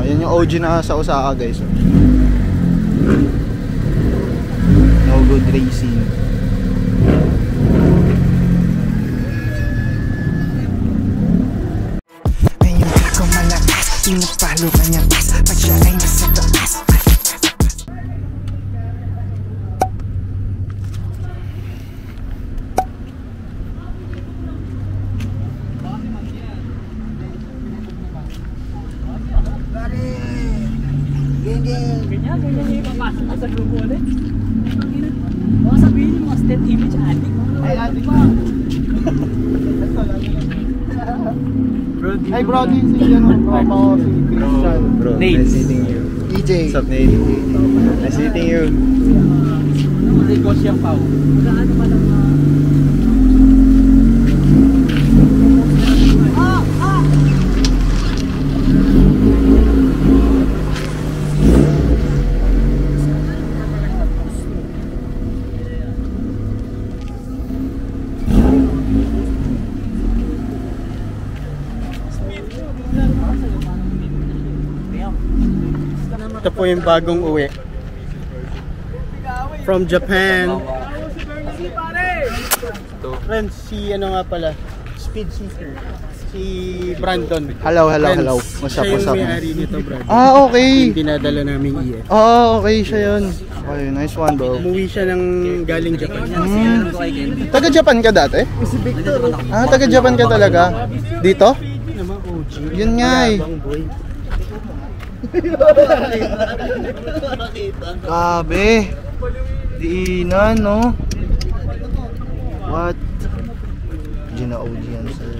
Yan yung OG na sa Osaka guys. No Good Racing. Ngayon ako malakas, pinapalo ka niya pag siya ay nasa taas. Ganyan yung ipapasok ka sa grupo ulit. Baka sabihin mo, state image addict. Ay, addict pa. Hey bro, this is si Christian. Bro, nice meeting you. EJ. What's up, Nate? Nice meeting you. Negos yung pao. Magkaano pa lang Ito po yung bagong uwi from Japan. Friends, si ano nga pala, Speed Seeker, si Brandon. Hello. What's up? Siya yung may-ari nito, Brandon. Okay. Yung dinadala namin EF. Okay, siya yun. Okay, nice one bro. Umuwi siya ng galing Japan. Taga Japan ka dati? Taga Japan ka talaga? Dito? Yun nga eh. Grabe. Diinan, no? What? Gina OG yan, sir.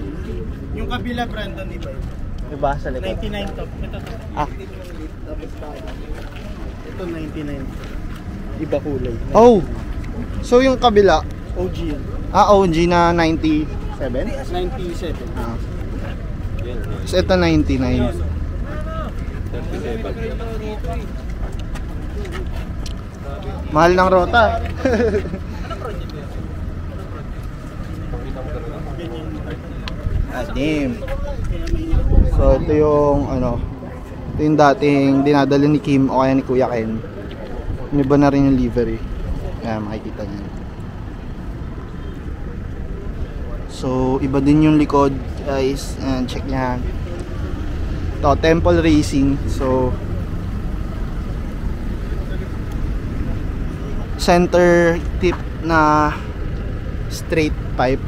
Yung kabila, Brandon, iba. Diba sa likod? 99 top. Ito 99. Iba kulay. Oh! So yung kabila? OG yan. OG na 97? 97. So ito 99. Mahal ng rota. Damn. So ito yung ito yung dating dinadala ni Kim o kaya ni Kuya Ken. Iba na rin yung livery. Ayan, makikita niyo. So iba din yung likod guys. Ayan, check niya. Ito, Temple Racing. So center tip na straight pipe.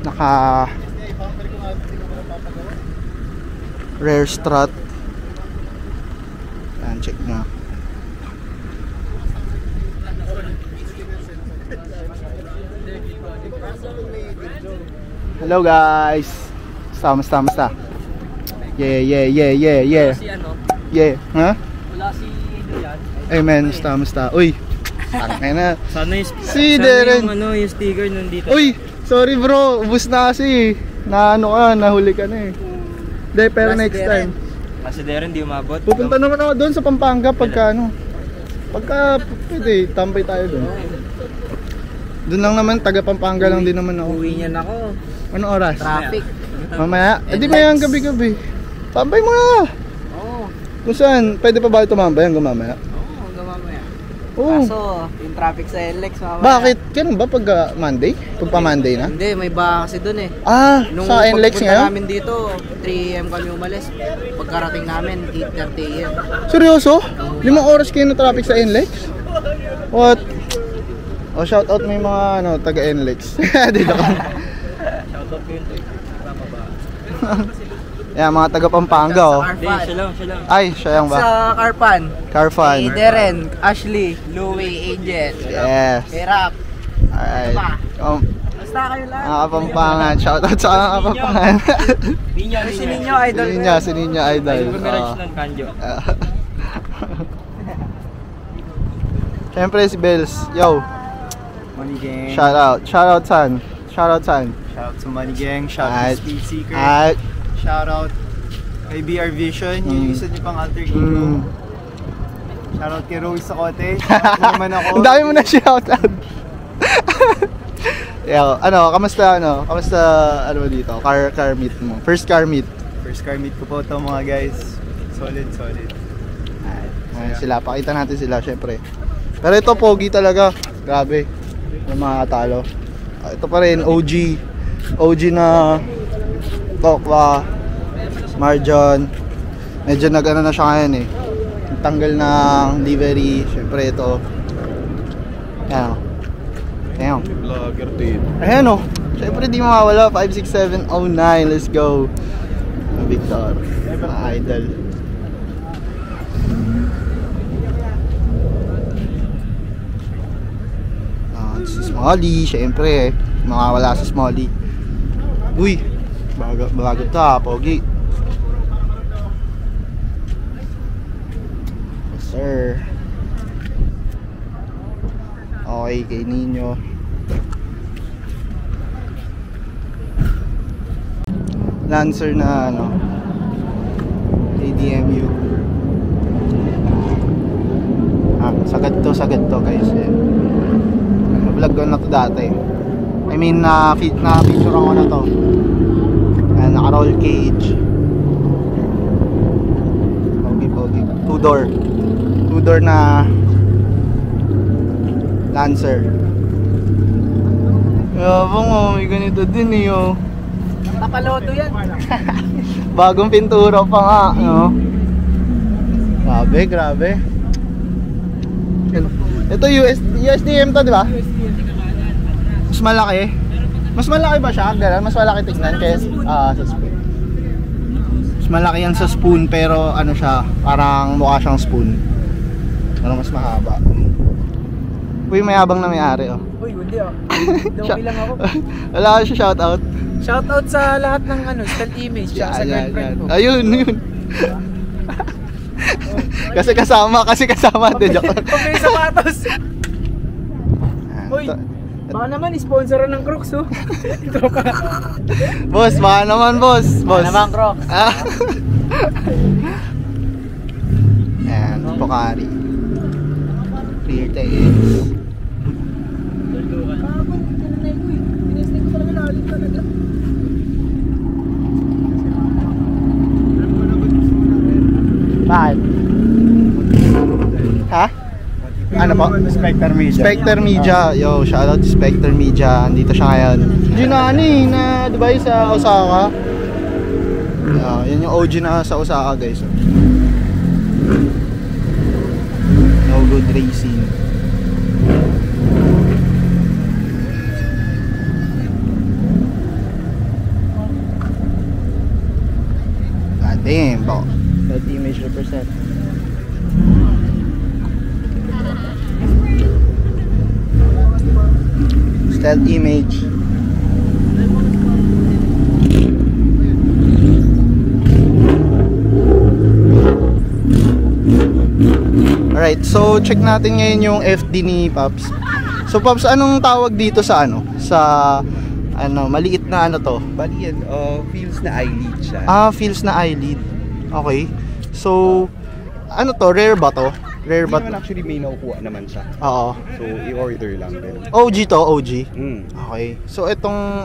Naka rear strut. Ayan, check nga. Hello guys. Basta. Yeah. Si ano? Yeah. Ha? Wala si Adrian. Hey man, basta. Uy. Tangay na. Sana yung, Si Darren. yung sticker nandito. Uy, sorry bro, ubus na kasi. Nahuli ka na eh. Hindi, pero next time. Kasi Darren di umabot. Pupunta naman ako doon sa Pampanga pagka pagka pwede, tambay tayo doon. Doon lang naman, taga Pampanga lang din naman ako. Uwi niyan ako. Anong oras? Traffic. Mamaya? Hindi mayang gabi-gabi. Tambay mo na. Oo. Kung saan, pwede pa ba ito mamaya hanggang mamaya? Oo, hanggang mamaya. Oo. Kaso, yung traffic sa NLEX mamaya. Bakit? Ganun ba pag Monday? Pagpa Monday na? Hindi, may baha kasi dun eh. Nung sa NLEX pagpunta ngayon? namin dito, 3 AM kami umalis. Pagkarating namin, 8:30 AM. Seryoso? 5 oras kayo na traffic sa NLEX? What? Shout out mo yung mga taga NLEX. Dito ka. Shoutout ko yun. Yan, mga taga Pampanga oh. Hindi, siya lang. Ay, siya yung ba? Sa Carpan. Carfan. Si Darren, Ashley, Louie, Angel. Yes. Kay Rap. Alright. Basta kayo lang. Mga Kapampangan. Shout out sa mga Kapampangan. Si Ninyo Idol. Si Ninyo Idol. Mirage ng Kanjo. Siyempre si Bells. Yo. Money Gang. Shout out son. Shout out to Money Gang. Shout out to Speed Seeker. Shout out kay BR Vision, yung isa niyo pang alter ego. Shout out kay Roy Sacote. Shout out naman ako. Ang dami mo na shout out. Yeah, kamusta ano dito? Car meet mo. First car meet. First car meet ko po to mga guys. Solid. Ayan sila, pakita natin sila syempre. Pero ito pogi talaga. Grabe. Yung mga talo. Ito pa rin OG na Tokwa Marjon. Medyo nag-ano na siya ngayon eh. Tanggal ng livery. Syempre ito. Ayan. Vlogger din. Ayan o. Syempre di mawawala. 56709. Let's go. Victor. Mga idol. Si Smolly. Syempre mawawala si Smolly. Uy. Bago ta. Pogi. Yes sir. Okay kay Nino. Lancer na ADMU. Sagad to guys. Na-vlog ko na to dati. I mean na-feature ako na to. Naka-roll cage. Pogi. Two door na Lancer. Yabang may ganito din eh Papaloto yan. Bagong pintura pa nga, no? Grabe. Ito USDM to, di ba? Mas malaki ba siya? Ganun, mas malaki tignan kaysa sa spoon. Mas malaki yan sa spoon pero ano siya, parang mukha siyang spoon. Pero mas mahaba. Uy, mayabang na may-ari Uy, hindi Dumi lang ako. Wala ka siya shoutout. Shoutout sa lahat ng stealth image sa girlfriend ko. Ayun. kasi kasama din. Kung may sapatos. Uy, baka naman sponsoran ng Crocs Boss, baka naman boss. Baka naman Crocs. Ayan, Pocari. Clear tails. Bakit? Ha? Ano po? Spectre Media. Yo, shoutout to Spectre Media. Andito siya ngayon. Na Dubai sa Osaka. Yan yung OG na sa Osaka guys. No Good Racing. God damn, bro. That image represent. Stealth image. Alright, so check natin ngayon yung FD ni Pops. So Pops, anong tawag dito sa sa maliit na to? Bali yan, feels na eyelid siya. Feels na eyelid. Okay. So, to? Rare ba to? Rare ba? Hindi naman actually may nakukuha naman siya. Oo. So, i-order lang din. OG to, OG? Okay. So, itong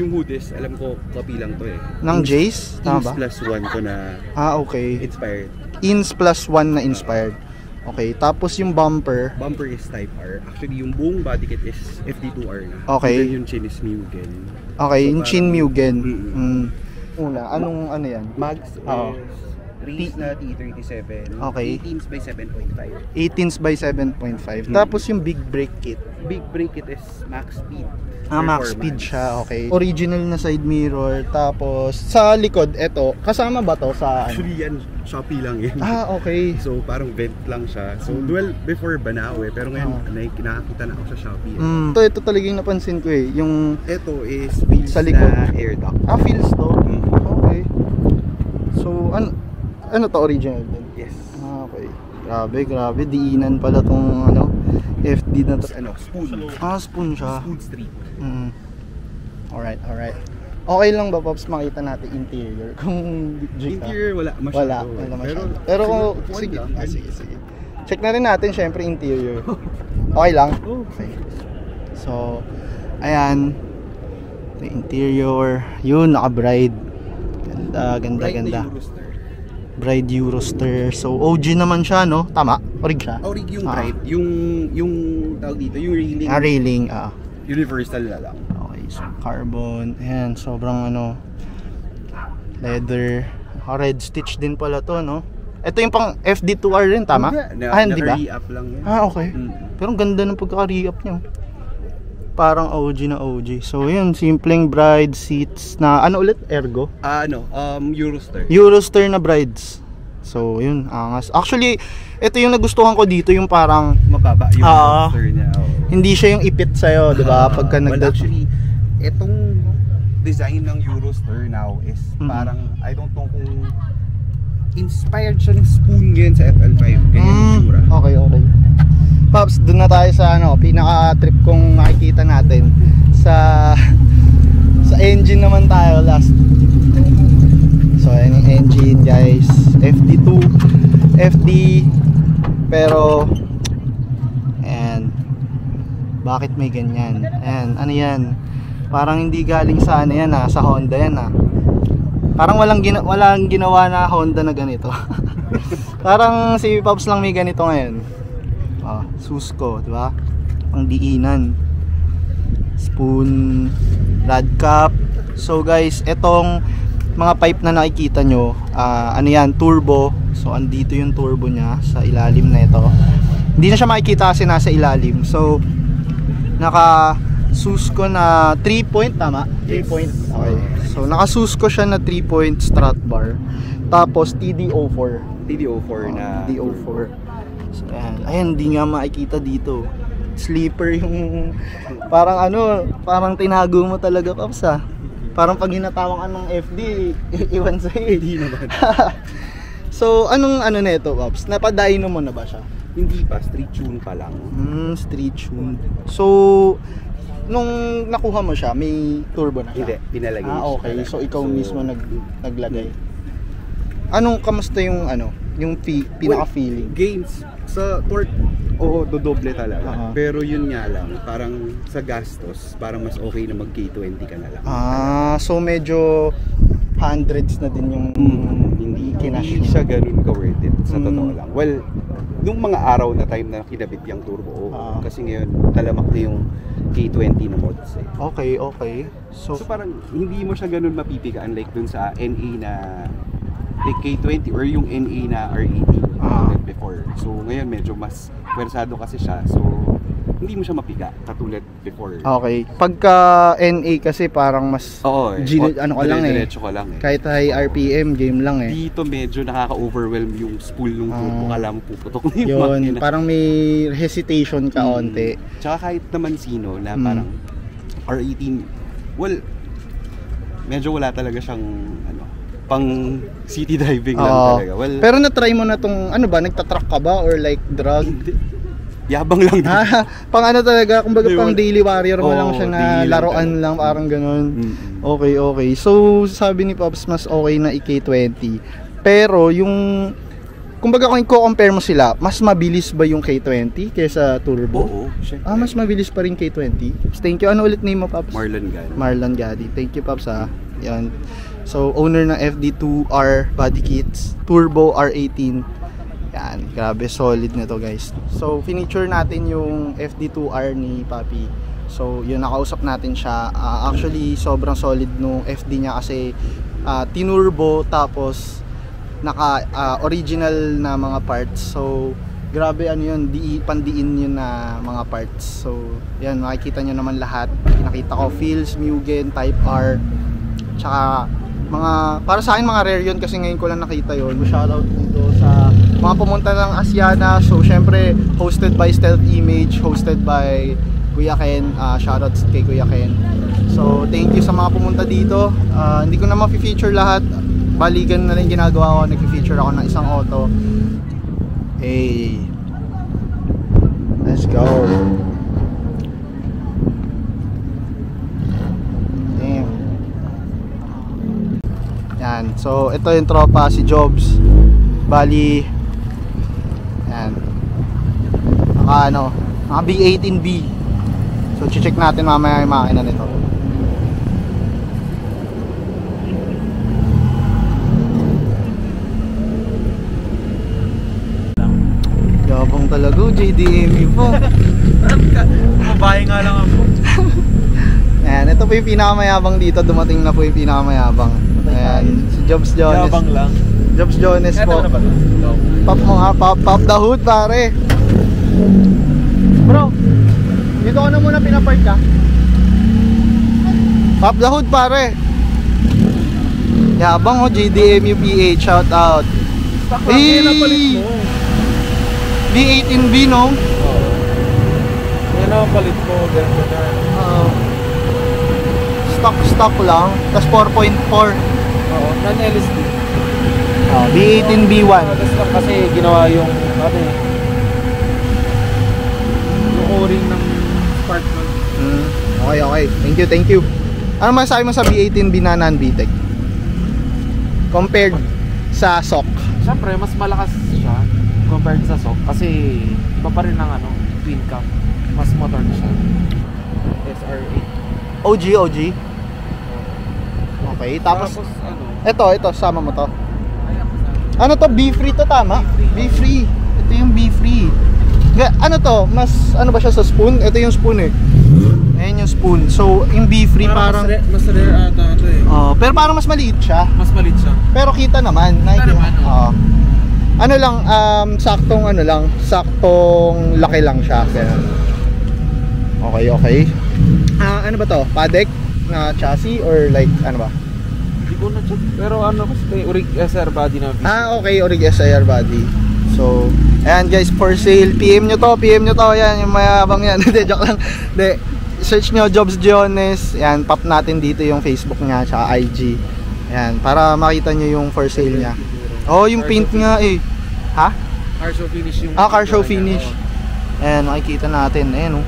yung hoodies, alam ko, copy lang to eh. ng Jace? Tama ba? Ins plus 1 to na Okay. inspired. Ins plus 1 na inspired. Okay. Tapos yung bumper. Bumper is Type R. Actually, yung buong body kit is FD2R na. Okay. And then yung chin is Mugen. Okay. So, Yung Chin Mugen. Mm-mm. Anong yan? Mags Oo. is race na T37. Okay. 18s by 7.5. 18s by 7.5. Tapos yung big brake kit. Big brake kit is max speed. Max speed siya, okay. Original na side mirror, tapos sa likod, eto, kasama ba to sa Actually yan, Shopee lang yan. Okay. So parang vent lang siya. So dual before Banawe, pero ngayon nakakita na ako sa Shopee. Ito talaga yung napansin ko eh, yung Ito is feels sa likod na air duct. feels to. Okay. So, ano to, original din? Yes. Okay. Grabe, diinan pala tong FD na to. Spoon. Spoon siya. Spoon Street. Alright. Okay lang ba, Pops, makita natin interior? Kung Interior wala masyado. Wala masyado. Pero sige. Sige. Check na rin natin syempre interior. Okay lang? Okay. So, Ayan. The interior. Yun, naka-bride. Ganda, ganda, ganda. Bride Euroster. So, OG naman siya, no? Tama? Orig siya? Orig yung bride. Yung tawag dito, yung railing. Railing, Universal na lang. Okay, so carbon. Ayan, sobrang ano, leather. Red stitch din pala to, no? Ito yung pang FD2R rin, tama? Hindi ba? Naka-re-up lang yan. Okay. Pero ang ganda ng pagkaka-re-up niya. Parang OG na OG. So yun, simpleng bride seats na ano ulit? Ergo? Euroster. Euroster na brides. So yun, angas. Actually, ito yung nagustuhan ko dito, yung parang mababa yung Euroster niya. Hindi siya yung ipit sa'yo, di ba? Pagka actually, itong design ng Euroster now is parang, I don't know kung inspired siya ng spoon ngayon sa FL5. Ganyan yung tsura. Okay. Pops, dun na tayo sa ano, pinaka-trip kong makikita natin sa engine naman tayo last. So ayan yung engine guys, FD2 FD, pero and bakit may ganyan? Ayan, ano yan? Parang hindi galing sa ano yan sa Honda yan Parang walang ginawa na Honda na ganito. Parang si Pops lang may ganito ngayon. Susco, di ba? Pang diinan. Spoon, rad cap. So guys, etong mga pipe na nakikita nyo, ano yan, turbo. So andito yung turbo niya sa ilalim na ito. Hindi na siya makikita kasi nasa ilalim. So naka Susco na 3-point, tama? 3-point. Okay. So naka Susco siya na 3-point strut bar. Tapos TD04 na TD04. So, ayan, hindi nga makikita dito. Sleeper yung parang ano, parang tinago mo talaga, Pops Parang pag hinatawang ka ng FD, iwan sa'yo. Hindi naman. So, anong ano nito, Pops? Napadaino mo na ba siya? Hindi pa, street tune pa lang. Street tune. So, nung nakuha mo siya, may turbo na siya? Hindi, pinalagay okay. So, ikaw mismo naglagay. Anong kamusta yung ano, yung pinaka-feeling? Gains sa torque, dodoble talaga. Pero yun nga lang, parang sa gastos, parang mas okay na mag K20 ka na lang. So medyo hundreds na din yung hindi siya ganun ka-worth it, sa totoo lang. Well, nung mga araw na time na kinabit yung turbo, kasi ngayon talamak na yung K20 na mods Okay. So parang hindi mo siya ganun mapipigaan like dun sa NA na like K20 or yung NA na R80 before. So ngayon medyo mas pwersado kasi siya. So hindi mo siya mapiga katulad before. Okay. Pagka NA kasi parang mas ano ka lang diretso ka lang Kahit high RPM game lang Dito medyo nakaka-overwhelm yung spool ng turbo. Kala mo puputok na yung makina. Parang may hesitation ka onte. Tsaka kahit naman sino na parang R18, well, medyo wala talaga siyang pang city driving lang talaga. Well, pero na-try mo na tong ano ba, nagtatrack ka ba or like drag? Yabang lang din. Pang ano talaga, kumbaga pang daily warrior mo lang siya na laruan lang, parang ganun. Okay. So sabi ni Pops, mas okay na K20. Pero yung kumbaga kung i-compare mo sila, mas mabilis ba yung K20 kaysa turbo? Oo, syempre. Mas mabilis pa rin K20. Thank you. Ano ulit name mo, Pops? Marlon Gadi. Thank you, Pops Yan. So, owner ng FD2R body kits, Turbo R18. Yan, grabe, solid na to guys. So, finiture natin yung FD2R ni Papi. So, yun, nakausap natin siya. Actually, sobrang solid nung FD niya kasi tinurbo tapos naka original na mga parts. So, grabe ano yun, pandiin yun na mga parts. So, yan, makikita nyo naman lahat. Nakita ko, Feels, Mugen, Type R, tsaka mga, para sa akin mga rare yun kasi ngayon ko lang nakita yun. Shoutout dito sa mga pumunta ng Asiana. So syempre hosted by Stealth Image, hosted by Kuya Ken. Shoutouts kay Kuya Ken. So thank you sa mga pumunta dito. Hindi ko na ma-feature lahat, balikan na rin ginagawa ko. Nag-feature ako ng isang auto. Hey, let's go. Yan. So, ito yung tropa, si Jobs. Bali, yan. Naka B18B. So check natin mamaya yung makina nito. Yabang talaga, JDMU po. Mabahay nga lang ako. Ayan, ito po yung pinakamayabang dito. Dumating na po yung pinakamayabang. Ayan, si Jobs Jones. Yabang lang. Jobs Jones po. Ito na ba ito? Pop mo nga, pop the hood pare. Bro, dito ko na muna pinapark ka. Pop the hood pare. Yabang JDMU PH, shout out. Napalit mo. B18B no? Yan ang palit mo. Stock lang. Tas 4.4. Oo, non-LSD. B18B1. Tapos lang kasi ginawa yung yung o-ring ng spark plug. Okay. Thank you. Ano masasabi mo sa B18B na non-VTEC? Compared sa SOC? Siyempre, mas malakas siya compared sa SOC kasi iba pa rin ang twin cam. Mas motor siya. SR8. OG. Okay, tapos ito, sama mo to. Ano to? B-free to, tama? B-free. Ito yung B-free. Ano to? Mas, ano ba siya sa spoon? Ito yung spoon eh. Ayan yung spoon. So, yung B-free parang... Mas rare ata ito eh. Pero parang mas maliit siya. Mas maliit siya. Pero kita naman. Ano lang, saktong laki lang siya. Okay. Ano ba to? Padec na chassis or like, ano ba? Hindi ko na-check. Pero kasi Orig SR body na V6. Okay, Orig SR body. So, ayan guys, for sale. PM nyo to. Ayan, yung mayabang yan. Hindi, joke lang. Hindi, search nyo Jobs Jones. Ayan, pop natin dito yung Facebook niya, tsaka IG. Ayan, para makita nyo yung for sale niya. Yung paint nga eh. Ha? Car show finish yung... Car show finish. Ayan, makikita natin. Ayan,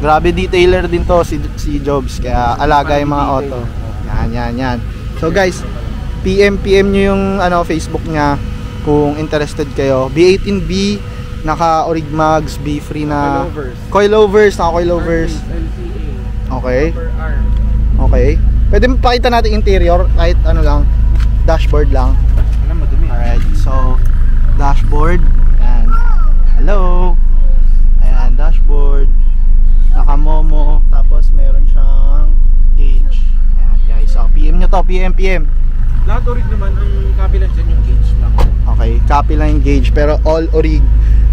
grabe detailer din to si Jobs. Kaya alaga yung mga auto. Yan. So guys, PM nyo yung Facebook niya kung interested kayo. B18B, naka Orig Mags, B-free na coilovers. Okay. Pwede pakita natin interior kahit dashboard lang. Alright, so dashboard. Ayan. Hello. Ayan, dashboard. Naka-momo, tapos meron siyang gauge. Ayan guys, so PM nyo to, PM. Lahat Orig naman, ang copy lang dyan yung gauge lang. Okay, copy lang yung gauge, pero all Orig.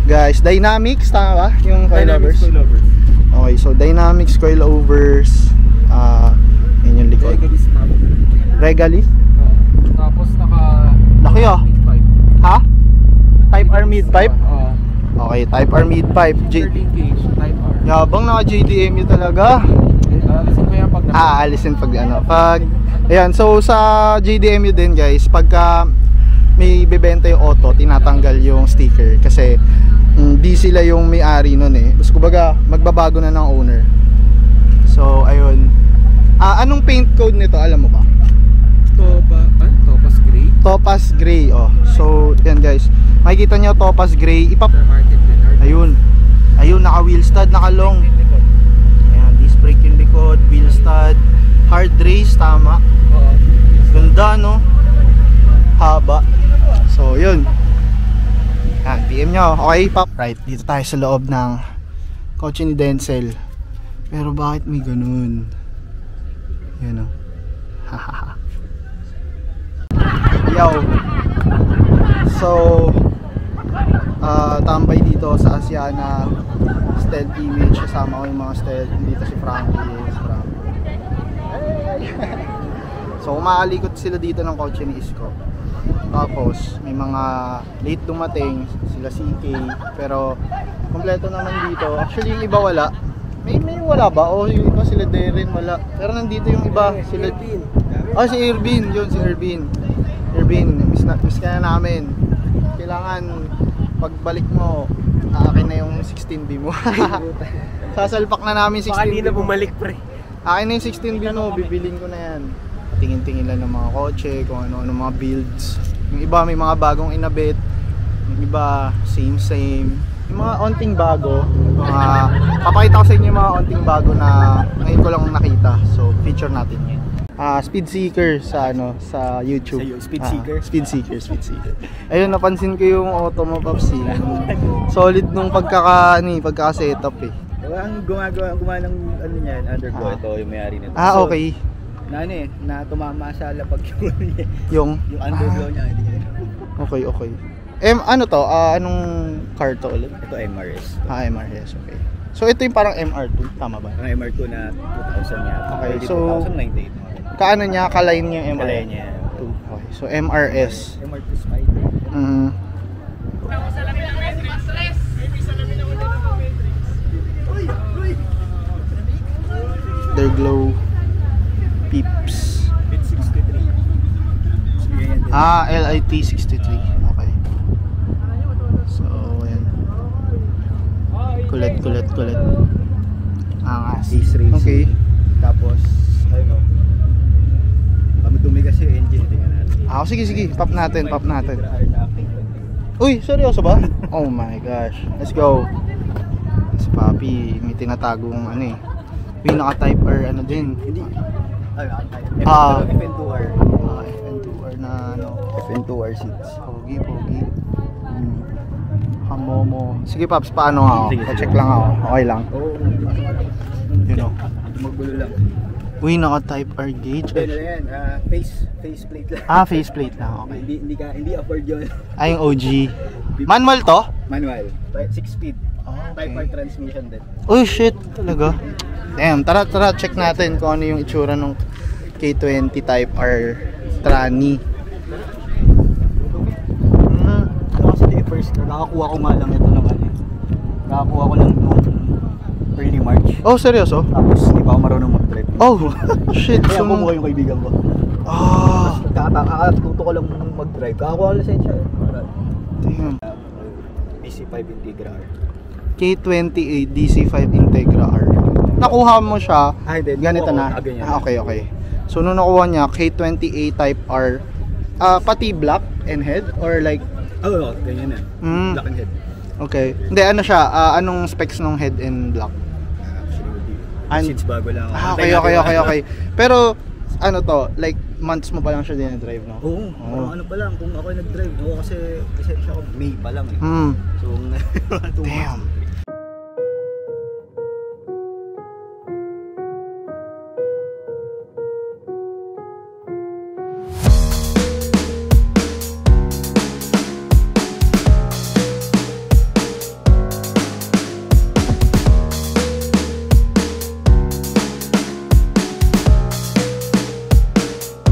Guys, Dynamics, tama ba? Yung coilovers? Okay, so Dynamics coilovers. Yun yung likod. Regalis map. Regalis? Tapos laki mid-pipe. Ha? Type R mid-pipe? Okay, Type R mid-pipe. 13 gauge, Type R. Yabang naka JDMU talaga. Alisin mo yan pag Alisin pag ayan, so sa JDMU din guys, pagka may bebenta yung auto, tinatanggal yung sticker kasi di sila yung may-ari nun eh. Basta kumbaga magbabago na ng owner. So ayun. Anong paint code nito, alam mo ba? Topaz Gray. Topaz Gray, So yan guys, makikita nyo Topaz Gray. Ayun, naka wheel stud, naka long. Ayan, disc brake yung likod, wheel stud, hard race, tama. Ganda no, haba. So yun, yan, PM nyo. Okay, pop. Right, dito tayo sa loob ng kotse ni Denzel. Pero bakit may ganun? Yan o. Yo. So tambay dito sa Asiana stealth image. Kasama ko yung mga stealth. Dito si Frankie. So umaalikot sila dito ng kotse ni Isko. Tapos may mga late dumating sila CK, pero kompleto naman dito. Actually yung iba wala. May wala ba? O yung iba sila Darren wala. Pero nandito yung iba sila si Irvin. Yun si Irvin, miss ka na namin. Kailangan pagbalik mo akin na yung 16B mo. Sasalpak na namin 16B. Baka di na bumalik pre. Akin na yung 16B mo, bibilin ko na yan. Tingin-tingin lang ng mga kotse, kung ano mga builds. Yung iba may mga bagong inabit, yung iba same. yung mga onting bago, papakita ko sa inyo yung mga onting bago na ngayon ko lang nakita. So, feature natin yun. Speed Seeker sa sa YouTube. Speed Seeker? Speed Seeker. Ayun, napansin ko yung auto mo, Pops. Solid nung pagkaka-setup eh. Ang gumawa ng ano niyan, underglow, ito yung may-ari nito. Okay. Na tumama sa lapag niya. Yung underglow niya, hindi niya. Okay. Ano to? Anong car to ulit? Ito MRS. MRS, okay. So ito yung parang MR2, tama ba? Ang MR2 na 2000 niya. Okay, so 2098. kaano niya, kaline niya yung Kalaya niya. Okay, so MRS. MR2 Spider. Underglow Peeps. Bit 63. LIT 63. Okay. So, ayan. Kulit. Angas. Ace Racing. Okay. Tapos, ayun o. Dumi kasi yung engine, tingnan natin. Sige. Pop natin. Uy, seryoso ba? Oh my gosh. Let's go. Si Papi, may tinatagong May naka-type R din. Hindi. FN2R. FN2R na FN2R seats. Pogi. Hamomo. Sige, Paps, paano ako? Pa-check lang ako. Okay lang. Magbulo lang. Uy, naka-type R gauge. Yan, faceplate lang. Faceplate lang. Okay. Hindi afford yun. Yung OG. Manual to? Manual. 6 speed. Okay. Type R transmission din. Oh shit, talaga? Damn, tara check natin kung ano yung itsura ng K20 Type R Trani. Kasi first, nakakuha ko nga lang ito naman Nakakuha ko lang noong early March. Oh, seryoso? Tapos hindi pa ako marunong mag-drive. Oh, shit. Kaya kumuha yung kaibigan ko. Kakatuto ko lang mag-drive. Kakakuha ko lisensya Damn. DC5 Integra R. K28 DC5 Integra R. Nakuha mo siya, ganito na. Okay. So, nung nakuha niya, K28 Type R, pati black and head? Or like... ganyan na. Black and head. Okay. Hindi, ano siya? Anong specs ng head and black? Seats bago lang. Okay. Pero, ano to, like, months mo pa lang siya dinadrive, no? Oo. Ano pa lang, kung ako nag-drive. Kasi lisensya ko May pa lang So, 2 months.